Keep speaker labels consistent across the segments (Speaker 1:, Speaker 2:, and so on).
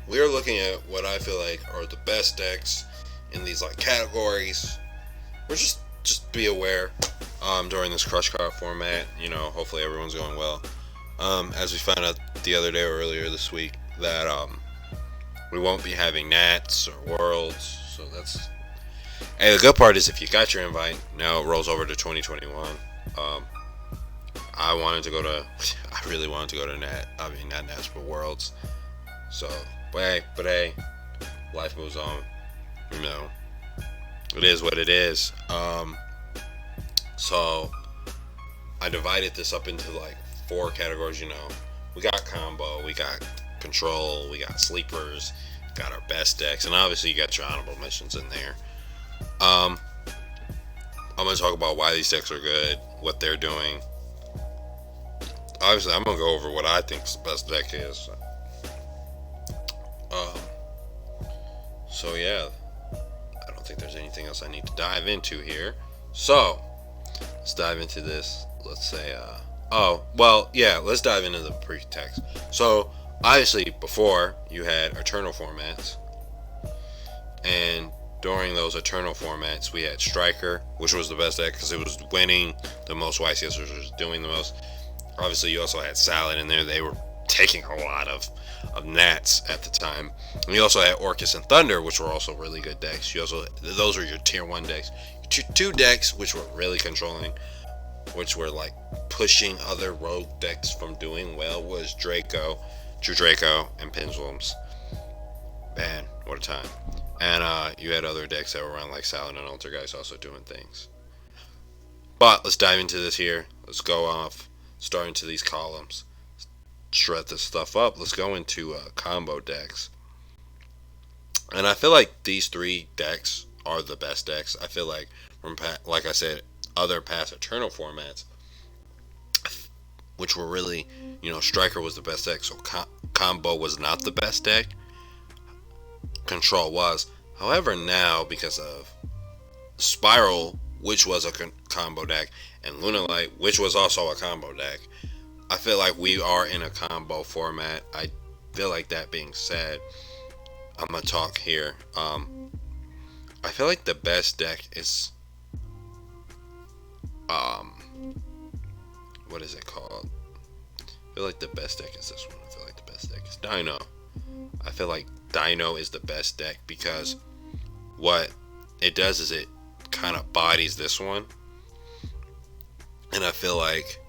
Speaker 1: we're looking at what I feel like are the best decks in these like categories. We're just be aware during this crush card format. Hopefully everyone's going well. As we found out the other day or earlier this week that we won't be having Nats or Worlds, so that's. Hey, the good part is if you got your invite, now it rolls over to 2021. I wanted to go to, I really wanted to go to not Nats, but Worlds. So, but hey, life moves on. It is what it is. So I divided this up into like 4 categories. We got combo, we got control, we got sleepers, got our best decks, and obviously you got your honorable mentions in there. I'm gonna talk about why these decks are good, what they're doing. Obviously, I'm gonna go over what I think the best deck is. So yeah, I don't think there's anything else I need to dive into here. So let's dive into this. Let's say, let's dive into the pretext. So obviously, before you had Eternal formats, and during those Eternal formats, we had Striker, which was the best deck because it was winning the most, YCS was doing the most. Obviously, you also had Salad in there. They were taking a lot of Nats at the time. And you also had Orcus and Thunder, which were also really good decks. Those were your tier 1 decks. Two decks which were really controlling, which were like pushing other rogue decks from doing well, was Draco, True Draco, and Pendulums. Man, what a time. And you had other decks that were around like Salad and Altergeist also doing things. But let's dive into this here. Let's go off, start into these columns, shred this stuff up. Let's go into combo decks. And I feel like these 3 decks are the best decks. I feel like from, like I said, other past Eternal formats, which were really, Striker was the best deck, so combo was not the best deck. Control was. However, now because of Spiral, which was a combo deck, and Lunalight, which was also a combo deck, I feel like we are in a combo format. I feel like that being said, I'm gonna talk here. I feel like the best deck is what is it called? I feel like the best deck is this one. I feel like the best deck is Dino. I feel like Dino is the best deck because what it does is it kind of bodies this one, and I feel like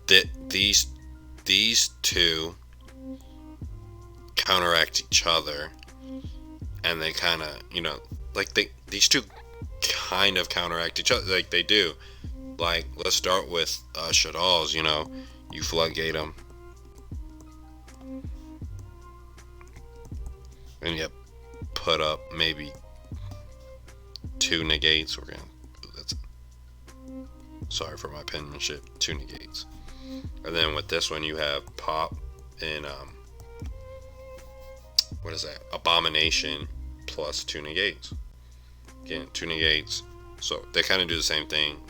Speaker 1: that these 2 counteract each other, and they kind of these 2 kind of counteract each other, like they do. Like, let's start with Shaddolls. You floodgate them, and you put up maybe 2 negates. Sorry for my penmanship. 2 negates. And then with this one, you have Pop and what is that? Abomination plus 2 negates. Again, 2 negates. So they kind of do the same thing.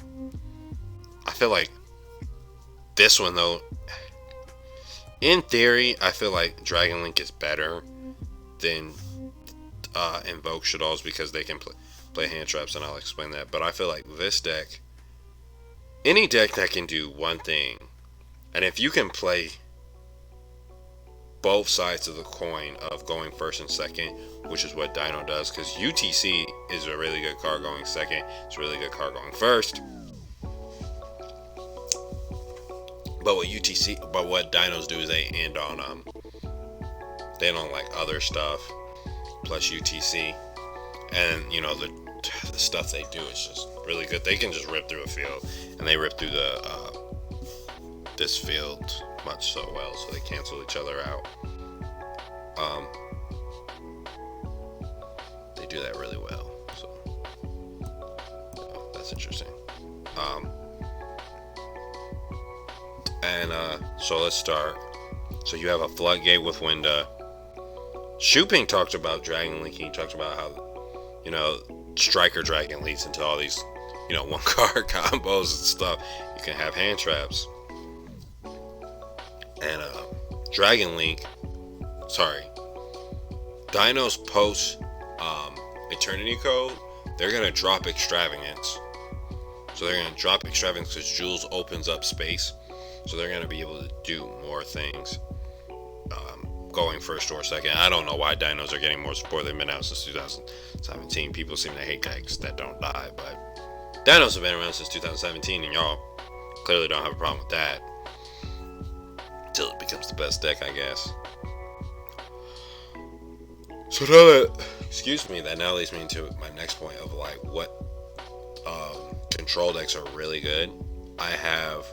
Speaker 1: I feel like this one, though, in theory, I feel like Dragon Link is better than Invoke Shaddolls because they can play hand traps, and I'll explain that. But I feel like this deck, any deck that can do one thing, and if you can play both sides of the coin of going first and second, which is what Dino does, because UTC is a really good card going second, it's a really good card going first. But what Dinos do is they end on like other stuff plus UTC, and the stuff they do is just really good. They can just rip through a field, and they rip through this field much so well, so they cancel each other out. They do that really well, so that's interesting. So let's start. So you have a floodgate with Winda. Shooping talked about Dragon Linking. He talked about how, Striker Dragon leads into all these, 1-card combos and stuff. You can have hand traps. And Dragon Link sorry, Dinos post Eternity Code, they're gonna drop Extravagance. So they're gonna drop Extravagance because Jules opens up space. So they're gonna be able to do more things. Going first or second. I don't know why Dinos are getting more support. They've been out since 2017. People seem to hate decks that don't die, but Dinos have been around since 2017, and y'all clearly don't have a problem with that. Until it becomes the best deck, I guess. So now that, excuse me, that now leads me into my next point of like what control decks are really good. I have,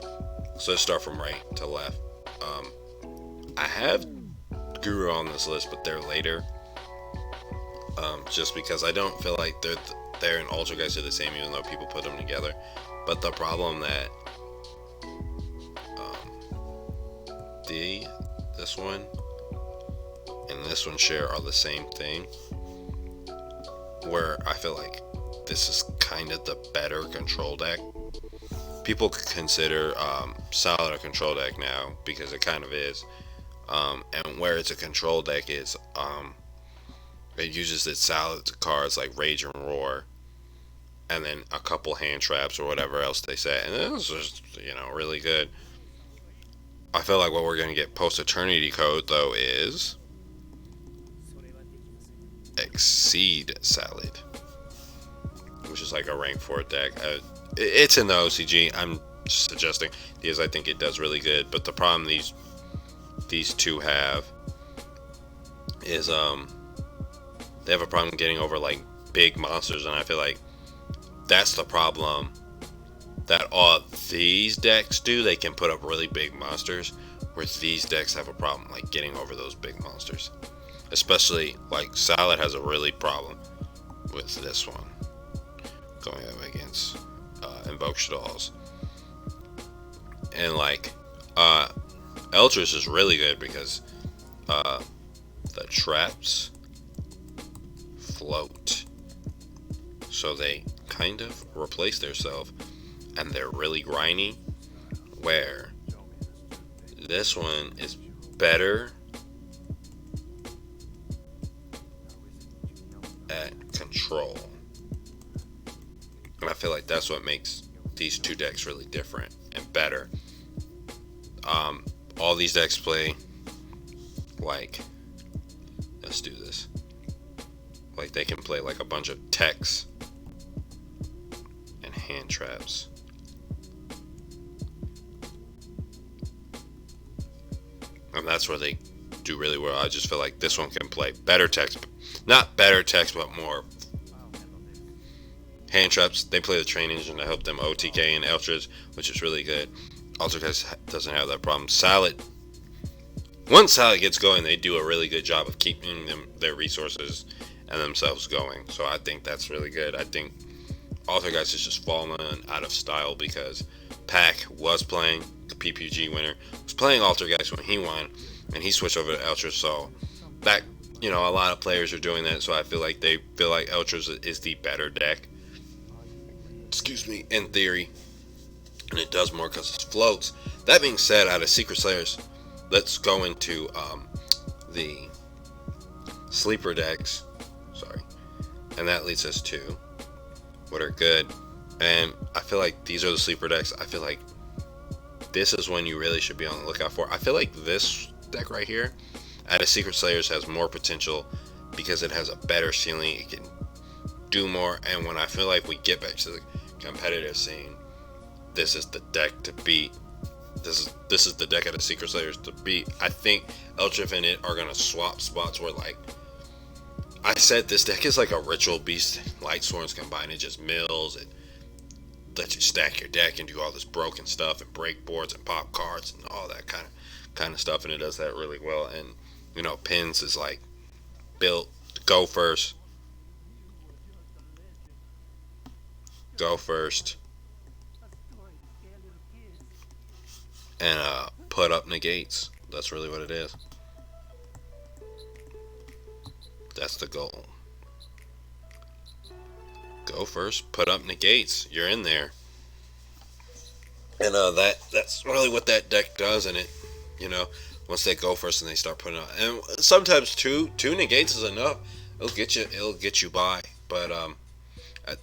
Speaker 1: so let's start from right to left. I have Guru on this list, but they're later. Just because I don't feel like they're and Ultra-Geist are the same, even though people put them together. But the problem that this one and this one share are the same thing, where I feel like this is kind of the better control deck. People consider Salad a control deck now because it kind of is, and where it's a control deck is it uses its Salad cards like Rage and Roar, and then a couple hand traps or whatever else they say, and this is really good. I feel like what we're gonna get post Eternity Code though is Exceed Salad, which is like a rank 4 deck. It's in the OCG. I'm suggesting because I think it does really good. But the problem these two have is they have a problem getting over like big monsters, and I feel like that's the problem that all these decks do. They can put up really big monsters, where these decks have a problem like getting over those big monsters. Especially like Salad has a really problem with this one going up against Invoke Stalls, and like Eldritch is really good because the traps float, so they kind of replace themselves, and they're really grindy, where this one is better at control. And I feel like that's what makes these two decks really different and better. All these decks play like, let's do this. Like they can play like a bunch of techs and hand traps. And that's where they do really well. I just feel like this one can play better techs, not better techs, but more hand traps. They play the train engine to help them OTK and Eldritch, which is really good. Ultra-Geist doesn't have that problem. Salad, once Salad gets going, they do a really good job of keeping their resources and themselves going. So I think that's really good. I think Ultra-Geist is just fallen out of style because Pac was playing, the PPG winner, was playing Ultra-Geist when he won, and he switched over to Eldritch. So that, a lot of players are doing that. So I feel like they feel like Eldritch is the better deck. Excuse me, in theory. And it does more because it floats. That being said, out of Secret Slayers, let's go into the sleeper decks. Sorry. And that leads us to what are good. And I feel like these are the sleeper decks. I feel like this is one you really should be on the lookout for. I feel like this deck right here, out of Secret Slayers, has more potential because it has a better ceiling. It can do more. And when I feel like we get back to the competitive scene, this is the deck to beat. This is the deck out of Secret Slayers to beat. I think Eldritch and it are gonna swap spots where, like I said, this deck is like a Ritual Beast Light Swords combined. It just mills. It lets you stack your deck and do all this broken stuff and break boards and pop cards and all that kind of stuff, and it does that really well. And Pins is like built go first, and put up negates. That's really what it is. That's the goal. Go first, put up negates. You're in there. And that's really what that deck does. And it, Once they go first and they start putting on, and sometimes two negates is enough. It'll get you by. But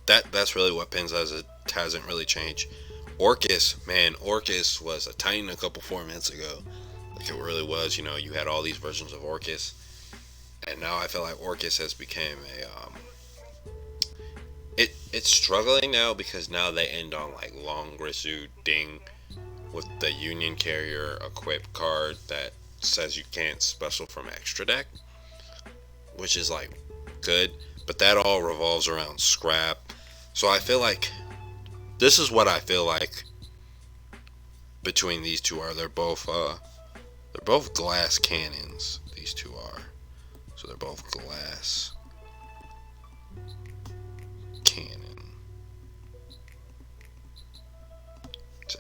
Speaker 1: that's really what Pins has. It hasn't really changed. Orcus, man, Orcus was a Titan a couple formats ago. Like it really was. You know, you had all these versions of Orcus, and now I feel like Orcus has become a it's struggling now because now they end on like Long Grisu Ding with the Union Carrier equipped card that says you can't special from extra deck, which is like good, but that all revolves around scrap. So I feel like this is what I feel like between these two are. They're both glass cannons. These two are. So they're both glass cannon.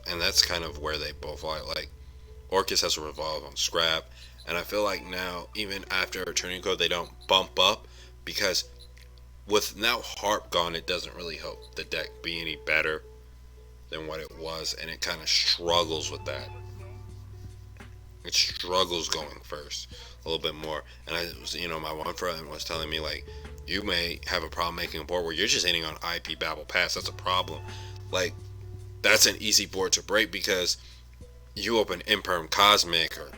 Speaker 1: And that's kind of where they both lie. Like Orcus has to revolve on scrap, and I feel like now even after a turning code they don't bump up because with now Harp gone it doesn't really help the deck be any better than what it was, and it kind of struggles with that. It struggles going first a little bit more. And I was, my one friend was telling me like, you may have a problem making a board where you're just hitting on IP Babel Pass. That's a problem. Like, that's an easy board to break because you open Imperm Cosmic or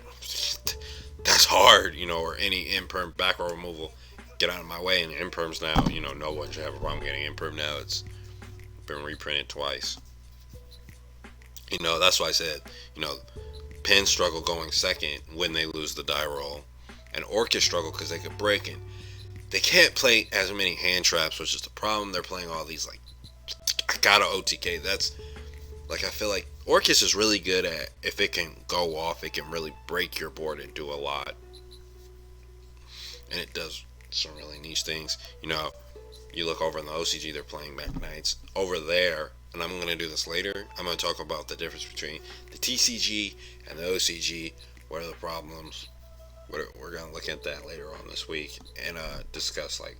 Speaker 1: that's hard, or any Imperm back row removal. Get out of my way. And Imperms now, no one should have a problem getting Imperm now. It's been reprinted twice. That's why I said, Penn struggle going second when they lose the die roll, and Orcus struggle because they could break it. They can't play as many hand traps, which is the problem. They're playing all these like, I gotta OTK. That's like I feel like Orcus is really good at if it can go off, it can really break your board and do a lot, and it does some really niche things. You look over in the OCG, they're playing Mech Knights over there. And I'm going to do this later. I'm going to talk about the difference between the TCG and the OCG. What are the problems? We're going to look at that later on this week and discuss like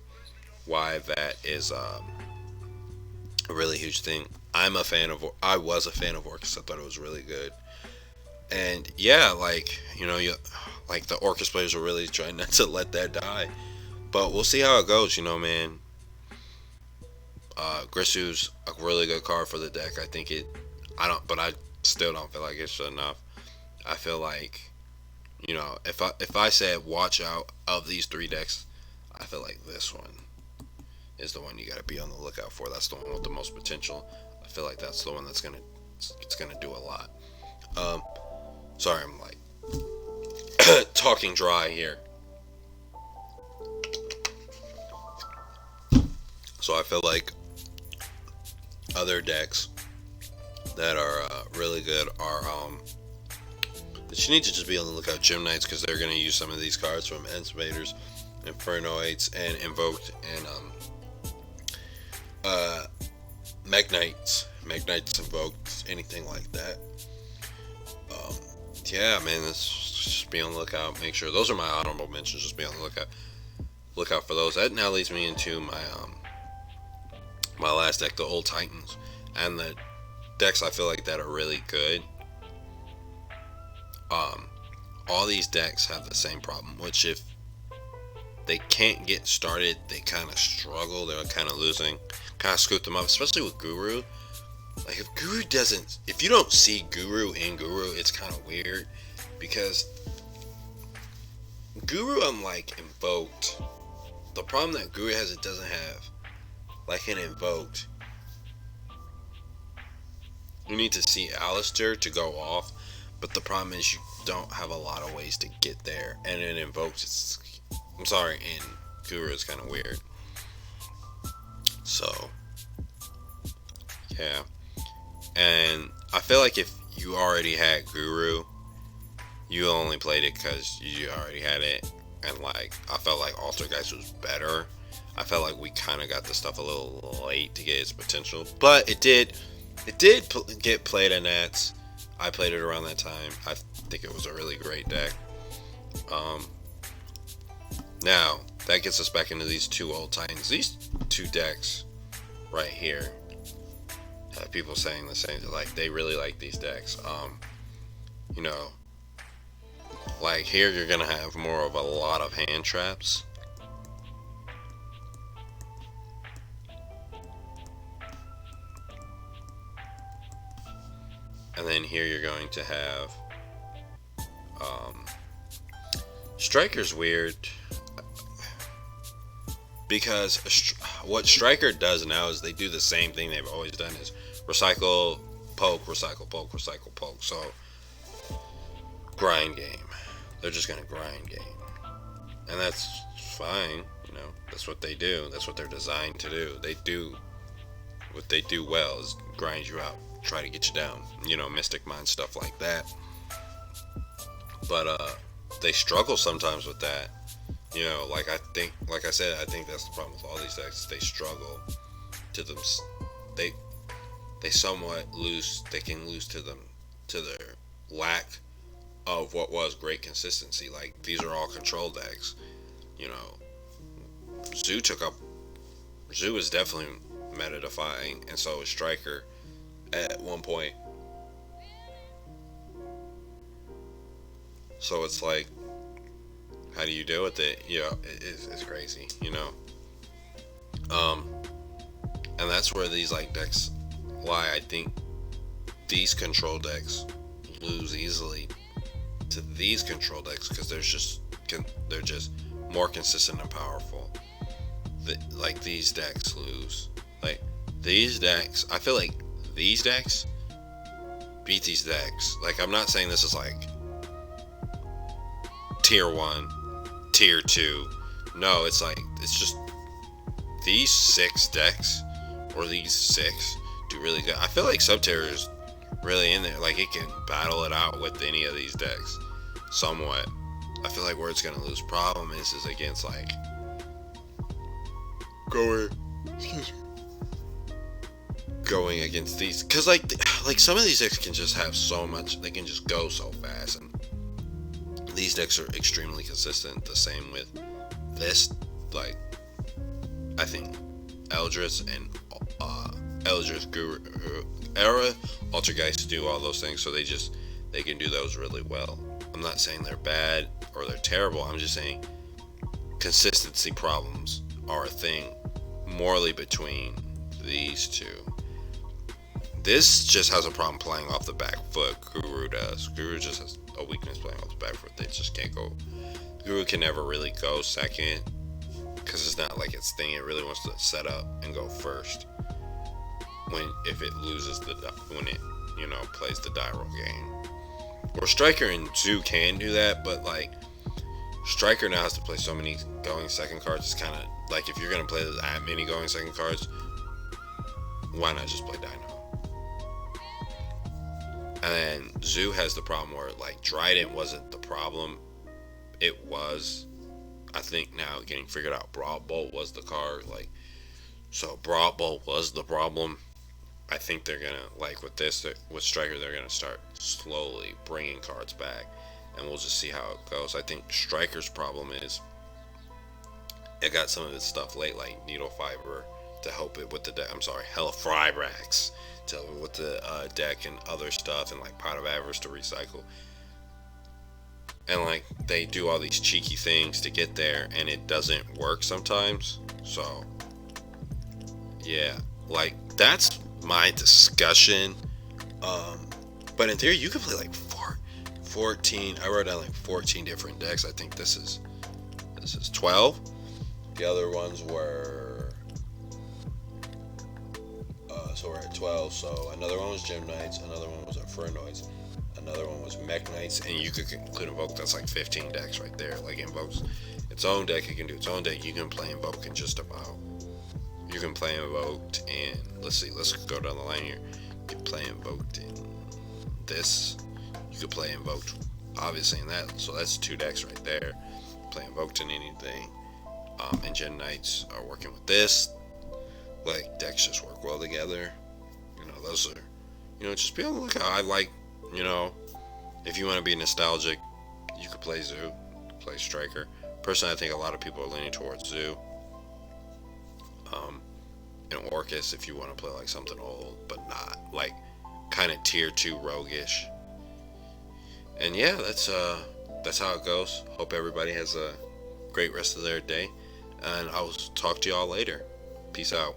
Speaker 1: why that is a really huge thing. I was a fan of Orcus. I thought it was really good. And yeah, like like the Orcus players are really trying not to let that die. But we'll see how it goes. Man. Grisu's a really good card for the deck. I still don't feel like it's enough. I feel like, if I said watch out of these three decks, I feel like this one is the one you got to be on the lookout for. That's the one with the most potential. I feel like that's the one it's gonna do a lot. Sorry, I'm like talking dry here. So I feel like other decks that are really good are that you need to just be on the lookout. Gym Knights, because they're going to use some of these cards from Inspirators, Infernoids, and Invoked, and Mech Knights, Invoked, anything like that. Yeah, man, just be on the lookout. Make sure those are my honorable mentions. Just be on the lookout for those. That now leads me into my last deck, the Old Titans, and the decks I feel like that are really good. All these decks have the same problem, which if they can't get started, they kind of struggle. They're kind of losing, kind of scoop them up, especially with Guru. Like if you don't see Guru in Guru, it's kind of weird because Guru, unlike Invoked, the problem that Guru has, it doesn't have like an Invoked. You need to see Alistair to go off, but the problem is you don't have a lot of ways to get there. And in Invoked, in Guru, it's kind of weird. So, yeah. And I feel like if you already had Guru, you only played it because you already had it. And like, I felt like Altergeist was better. I felt like we kind of got the stuff a little late to get its potential, but it did get played at Nats. I played it around that time. I think it was a really great deck. Now that gets us back into these two Old Titans. These two decks right here have people saying the same. Like they really like these decks. Like here, you're gonna have more of a lot of hand traps. And then here you're going to have Striker's weird because what Striker does now is they do the same thing they've always done: is recycle, poke, recycle, poke, recycle, poke. So grind game. They're just gonna grind game, and that's fine. You know, that's what they do. That's what they're designed to do. They do what they do well is grind you out, try to get you down. You know, Mystic Mind stuff like that. But they struggle sometimes with that. You know, like I said, I think that's the problem with all these decks. They struggle to them. They they somewhat lose. They can lose to them to their lack of what was great consistency. Like these are all control decks. You know, Zoo took up. Zoo is definitely meta defying, and so is Striker at one point. So it's like, how do you deal with it? You know, it's crazy. You know, um, and that's where these like decks lie. I think these control decks lose easily to these control decks because they're just more consistent and powerful. Like these decks lose. Like these decks, I feel like these decks beat these decks. Like I'm not saying this is like tier 1, tier 2. No, it's like it's just these 6 decks or these 6 do really good. I feel like Subterror is really in there. Like it can battle it out with any of these decks somewhat. I feel like where it's gonna lose problem is against like going going against these, because like some of these decks can just have so much, they can just go so fast, and these decks are extremely consistent. The same with this, like I think Eldritch and Eldritch Guru Era Altergeist do all those things, so they can do those really well. I'm not saying they're bad or they're terrible. I'm just saying consistency problems are a thing morally between these two. This just has a problem playing off the back foot. Guru does. Guru just has a weakness playing off the back foot. They just can't go. Guru can never really go second because it's not like its thing. It really wants to set up and go first. If it loses when it plays the die roll game. Or Striker and Zoo can do that, but like Striker now has to play so many going second cards. It's kind of like if you're gonna play that many going second cards, why not just play Dino? And then Zoo has the problem where like Trident wasn't the problem. It was, I think now getting figured out. Broad Bolt was the card. Like, so Broad Bolt was the problem. I think they're gonna, like with this, with Striker, they're gonna start slowly bringing cards back, and we'll just see how it goes. I think Striker's problem is it got some of its stuff late, like Needle Fiber to help it with the deck. I'm sorry, Hellfrybrax to help it with the deck and other stuff, and like Pot of Avarice to recycle. And like they do all these cheeky things to get there, and it doesn't work sometimes. So yeah, like that's my discussion. But in theory, you could play like 14. I wrote down like 14 different decks. I think this is 12. The other ones were so we're at 12. So another one was Gem Knights, another one was Infernoids, another one was Mech Knights, and you could include Invoke. That's like 15 decks right there. Like Invoke's its own deck. It can do its own deck. You can play Invoke in just about. You can play Invoked in, let's go down the line here. You can play Invoked in this. You could play Invoked, obviously, in that. So that's 2 decks right there. Play Invoked in anything. And Gen Knights are working with this. Like, decks just work well together. Those are, just be on the lookout. I like, if you want to be nostalgic, you could play Zoo, play Striker. Personally, I think a lot of people are leaning towards Zoo. And Orcus if you want to play like something old, but not like kind of tier 2 roguish. And yeah, that's how it goes. Hope everybody has a great rest of their day, and I'll talk to y'all later. Peace out.